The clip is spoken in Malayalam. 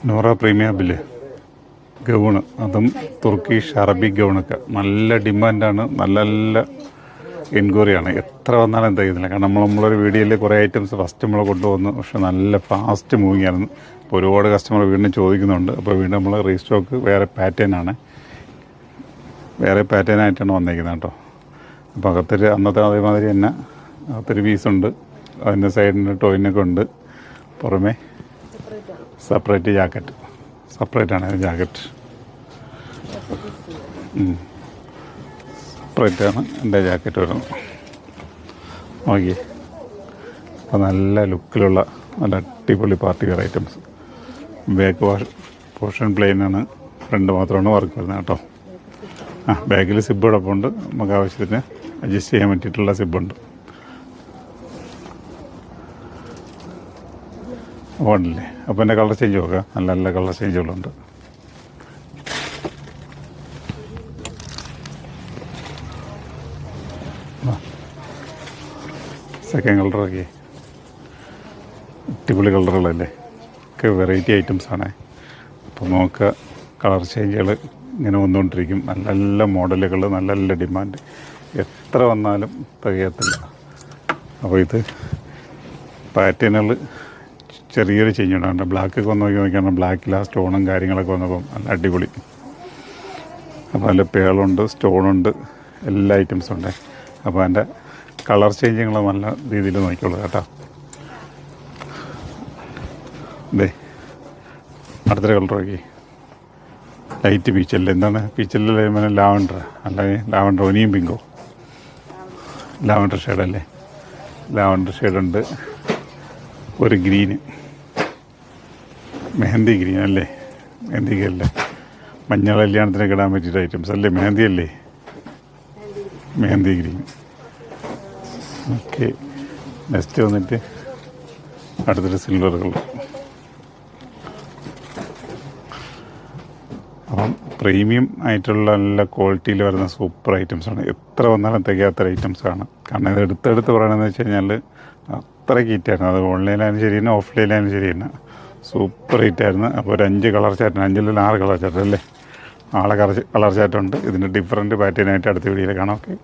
നൂറ പ്രീമിയം ബില്ല് ഗൗണ്, അതും തുർക്കിഷ് അറബിക് ഗൗണൊക്കെ നല്ല ഡിമാൻഡാണ്. നല്ല നല്ല എൻക്വയറിയാണ്. എത്ര വന്നാലും എന്താ ചെയ്യുന്നില്ല. കാരണം നമ്മളൊരു വീഡിയോയിൽ കുറേ ഐറ്റംസ് ഫസ്റ്റ് നമ്മൾ കൊണ്ടുവന്നു. പക്ഷെ നല്ല ഫാസ്റ്റ് മൂവിങ് ആയിരുന്നു. അപ്പോൾ ഒരുപാട് കസ്റ്റമർ വീണ്ടും ചോദിക്കുന്നുണ്ട്. അപ്പോൾ വീണ്ടും നമ്മൾ റീസ്റ്റോക്ക് വേറെ പാറ്റേണാണ്, വേറെ പാറ്റേണായിട്ടാണ് വന്നിരിക്കുന്നത് കേട്ടോ. അപ്പോൾ അകത്തൊരു അന്നത്തെ അതേമാതിരി തന്നെ അകത്തൊരു പീസുണ്ട്. അതിൻ്റെ സൈഡിന് ടോയിനൊക്കെ ഉണ്ട്. പുറമേ സെപ്പറേറ്റ് ജാക്കറ്റ്, സെപ്പറേറ്റാണ് ജാക്കറ്റ്, സെപ്പറേറ്റാണ് എൻ്റെ ജാക്കറ്റ് വരുന്നത്. ഓക്കെ, അപ്പോൾ നല്ല ലുക്കിലുള്ള നല്ല അടിപൊളി party wear items. Back portion പ്ലെയിനാണ്, ഫ്രണ്ട് മാത്രമാണ് വർക്ക് വരുന്നത് കേട്ടോ. ബാക്കിൽ സിബ് കിടപ്പുണ്ട്. നമുക്ക് ആവശ്യത്തിന് അഡ്ജസ്റ്റ് ചെയ്യാൻ പറ്റിയിട്ടുള്ള സിബുണ്ട്. വേണ്ടില്ലേ? അപ്പോൾ എൻ്റെ കളർ ചേഞ്ച് നോക്കാം. നല്ല നല്ല കളർ ചേഞ്ചുകളുണ്ട്. സെക്കൻഡ് കളറൊക്കെ അടിപൊളി കളറുകളല്ലേ, ഒക്കെ വെറൈറ്റി ഐറ്റംസാണ്. അപ്പോൾ നോക്കുക, കളർ ചേഞ്ചുകൾ ഇങ്ങനെ വന്നുകൊണ്ടിരിക്കും. നല്ല നല്ല മോഡലുകൾ, നല്ല നല്ല ഡിമാൻഡ്. എത്ര വന്നാലും തികയത്തില്ല. അപ്പോൾ ഇത് പാറ്റേണുകൾ ചെറിയൊരു ചേഞ്ച് ഉണ്ടാകുന്നുണ്ട്. ബ്ലാക്കൊക്കെ വന്ന് നോക്കിയാണ് ബ്ലാക്കിൽ ആ സ്റ്റോണും കാര്യങ്ങളൊക്കെ വന്നപ്പം നല്ല അടിപൊളി. അപ്പോൾ നല്ല പേളുണ്ട്, സ്റ്റോണുണ്ട്, എല്ലാ ഐറ്റംസും ഉണ്ട്. അപ്പോൾ അതിൻ്റെ കളർ ചേഞ്ചുകൾ നല്ല രീതിയിൽ നോക്കിക്കോളൂ കേട്ടോ. അതെ, അടുത്തൊരു കളർ നോക്കി, ലൈറ്റ് പീച്ചല്ലേ, എന്താണ് പീച്ചല്ലേ, ലാവൻഡർ, അല്ലെങ്കിൽ ലാവൻഡർ ഒനിയും പിങ്കോ, ലാവൻഡർ ഷെയ്ഡല്ലേ, ലാവൻഡർ ഷെയ്ഡുണ്ട്. ഒരു ഗ്രീന്, മെഹന്തി ഗ്രീൻ അല്ലേ, മെഹന്തി അല്ലേ, മഞ്ഞൾ കല്യാണത്തിനൊക്കെ ഇടാൻ പറ്റിയ ഐറ്റംസ് അല്ലേ, മെഹന്തി അല്ലേ, മെഹന്തി ഗ്രീൻ. ഓക്കെ, നെക്സ്റ്റ് വന്നിട്ട് അടുത്തൊരു സിൽവർ കളർ. അപ്പം പ്രീമിയം ആയിട്ടുള്ള നല്ല ക്വാളിറ്റിയിൽ വരുന്ന സൂപ്പർ ഐറ്റംസാണ്. എത്ര വന്നാലും തികയാത്ത ഐറ്റംസാണ്. കാരണം ഇത് എടുത്തെടുത്ത് പറയണമെന്ന് വെച്ച് കഴിഞ്ഞാൽ അത്രയ്ക്ക് ഹിറ്റായിരുന്നു. അത് ഓൺലൈനിലായാലും ശരി തന്നെ, ഓഫ്ലൈനിലായാലും ശരി തന്നെ സൂപ്പർ ഹിറ്റായിരുന്നു. അപ്പോൾ ഒരു 5 കളർ ചാറ്റാണ്, 5 6 കളർ ചാറ്റ് അല്ലേ, 6 കളർ ചാറ്റുണ്ട്. ഇതിൻ്റെ ഡിഫറൻറ്റ് പാറ്റേണായിട്ട് അടുത്ത വീഡിയോയിൽ കാണാം. ഓക്കെ.